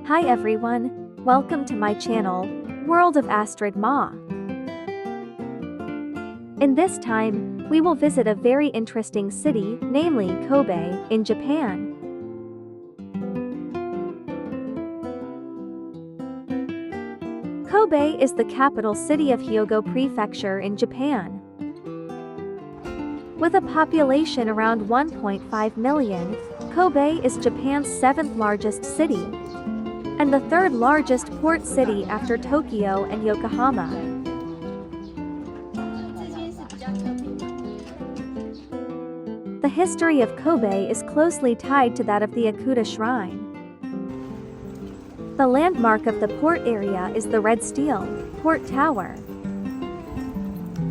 Hi everyone, welcome to my channel, World of Astrid-Ma. In this time, we will visit a very interesting city, namely Kobe, in Japan. Kobe is the capital city of Hyogo Prefecture in Japan. With a population around 1.5 million, Kobe is Japan's 7th largest city and the 3rd largest port city after Tokyo and Yokohama. The history of Kobe is closely tied to that of the Ikuta Shrine. The landmark of the port area is the red steel port tower.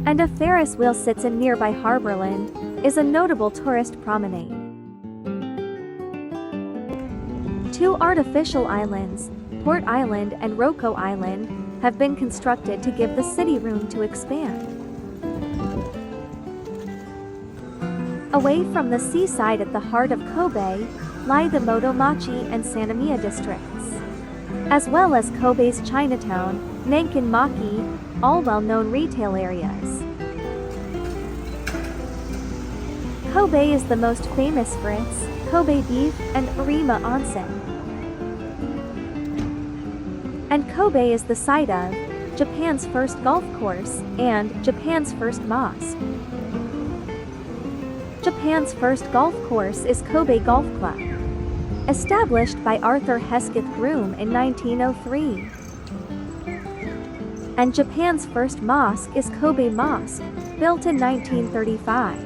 And a Ferris wheel sits in nearby Harborland, is a notable tourist promenade. 2 artificial islands, Port Island and Roko Island, have been constructed to give the city room to expand. Away from the seaside at the heart of Kobe, lie the Motomachi and Sannomiya districts, as well as Kobe's Chinatown, Nankinmachi, all well-known retail areas. Kobe is the most famous for its Kobe beef and Arima onsen. And Kobe is the site of Japan's first golf course and Japan's first mosque. Japan's first golf course is Kobe Golf Club, established by Arthur Hesketh Groom in 1903. And Japan's first mosque is Kobe Mosque, built in 1935.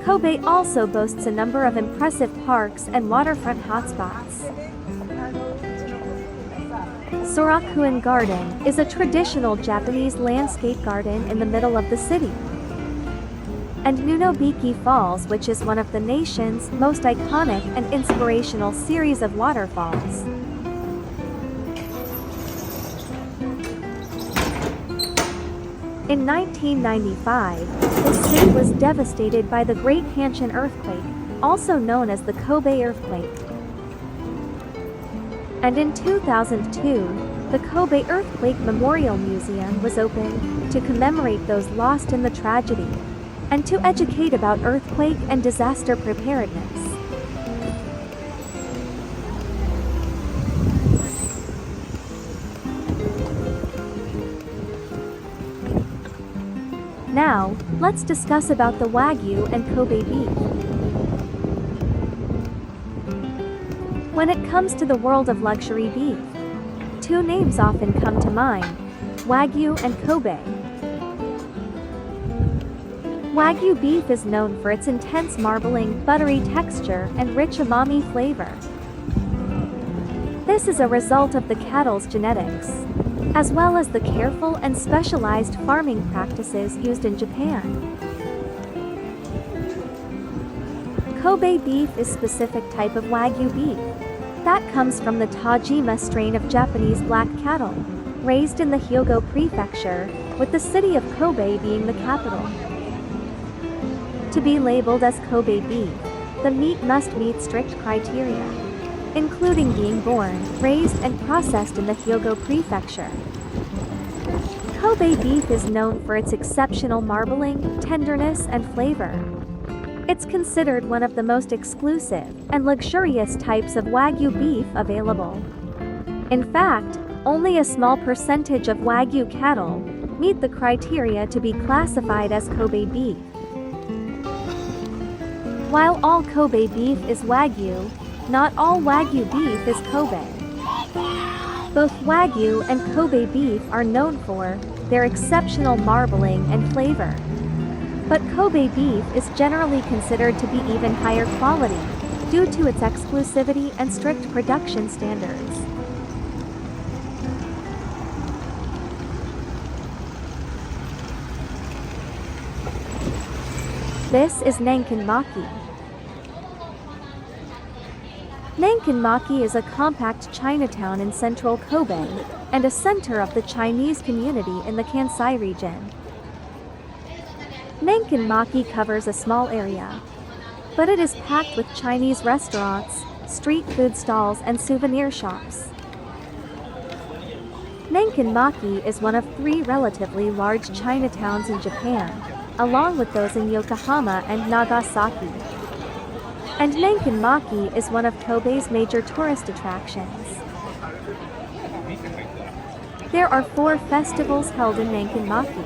Kobe also boasts a number of impressive parks and waterfront hotspots. Sorakuin Garden is a traditional Japanese landscape garden in the middle of the city. And Nunobiki Falls, which is one of the nation's most iconic and inspirational series of waterfalls. In 1995, the city was devastated by the Great Hanshin earthquake, also known as the Kobe earthquake. And in 2002, the Kobe Earthquake Memorial Museum was opened to commemorate those lost in the tragedy and to educate about earthquake and disaster preparedness. Now, let's discuss about the Wagyu and Kobe beef. When it comes to the world of luxury beef, 2 names often come to mind: Wagyu and Kobe. Wagyu beef is known for its intense marbling, buttery texture and rich umami flavor. This is a result of the cattle's genetics, as well as the careful and specialized farming practices used in Japan. Kobe beef is a specific type of Wagyu beef that comes from the Tajima strain of Japanese black cattle, raised in the Hyogo Prefecture, with the city of Kobe being the capital. To be labeled as Kobe beef, the meat must meet strict criteria, including being born, raised and processed in the Hyogo Prefecture. Kobe beef is known for its exceptional marbling, tenderness and flavor. It's considered one of the most exclusive and luxurious types of Wagyu beef available. In fact, only a small percentage of Wagyu cattle meet the criteria to be classified as Kobe beef. While all Kobe beef is Wagyu, not all Wagyu beef is Kobe. Both Wagyu and Kobe beef are known for their exceptional marbling and flavor. But Kobe beef is generally considered to be even higher quality due to its exclusivity and strict production standards. This is Nankinmachi. Nankinmachi is a compact Chinatown in central Kobe and a center of the Chinese community in the Kansai region. Nankinmachi covers a small area, but it is packed with Chinese restaurants, street food stalls and souvenir shops. Nankinmachi is one of 3 relatively large Chinatowns in Japan, along with those in Yokohama and Nagasaki. And Nankinmachi is one of Kobe's major tourist attractions. There are 4 festivals held in Nankinmachi.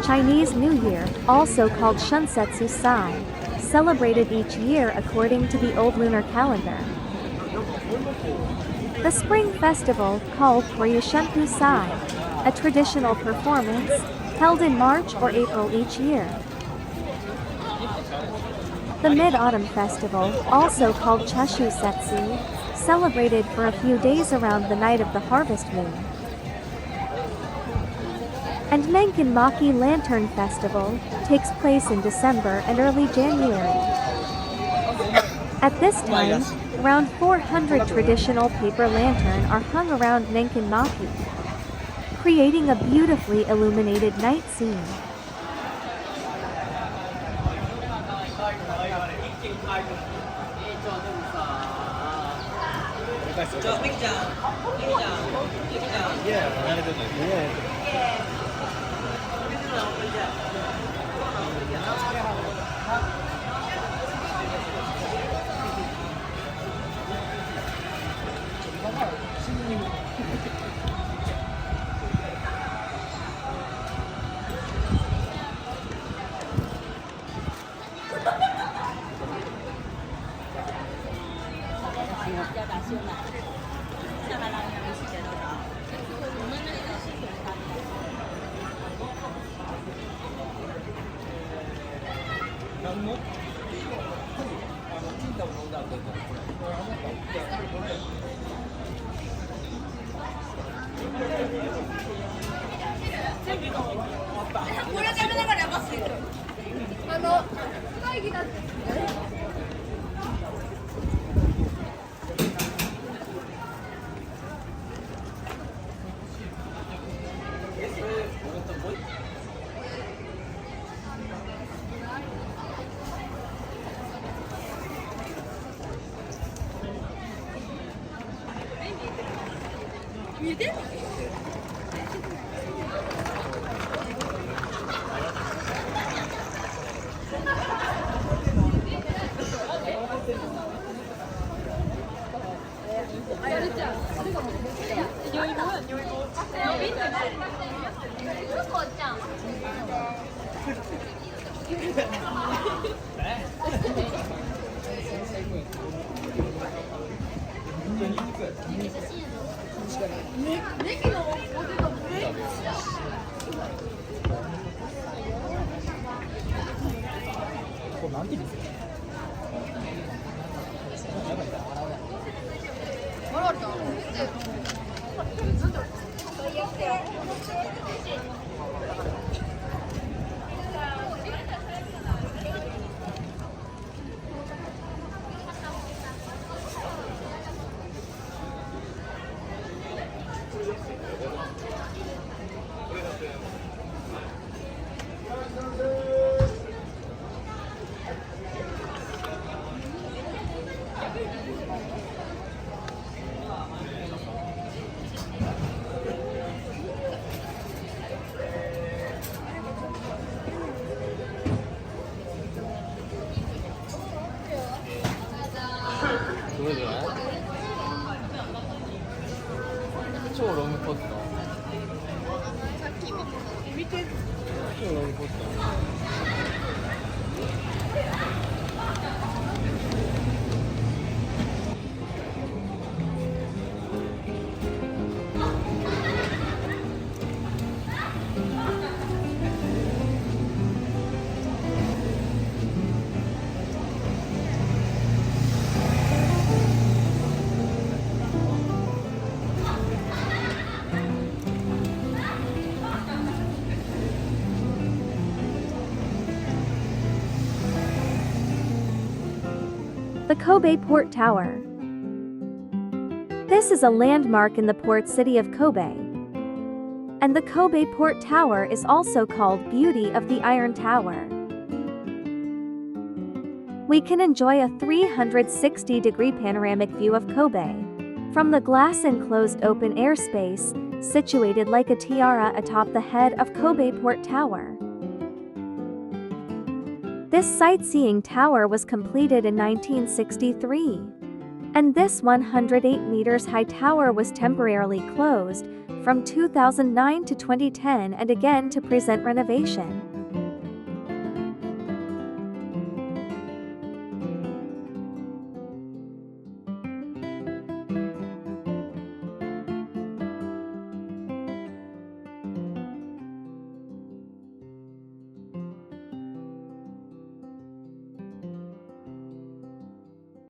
Chinese New Year, also called Shunsetsu Sai, celebrated each year according to the old lunar calendar. The Spring Festival, called Ryushenpu Sai, a traditional performance, held in March or April each year. The Mid-Autumn Festival, also called Cheshu Setsu, celebrated for a few days around the night of the harvest moon. And Nankinmachi Lantern Festival takes place in December and early January. At this time, around 400 traditional paper lanterns are hung around Nankinmachi, creating a beautifully illuminated night scene. The Kobe Port Tower. This is a landmark in the port city of Kobe. And the Kobe Port Tower is also called Beauty of the Iron Tower. We can enjoy a 360-degree panoramic view of Kobe from the glass-enclosed open airspace, situated like a tiara atop the head of Kobe Port Tower. This sightseeing tower was completed in 1963. And this 108 meters high tower was temporarily closed from 2009 to 2010 and again to present renovation.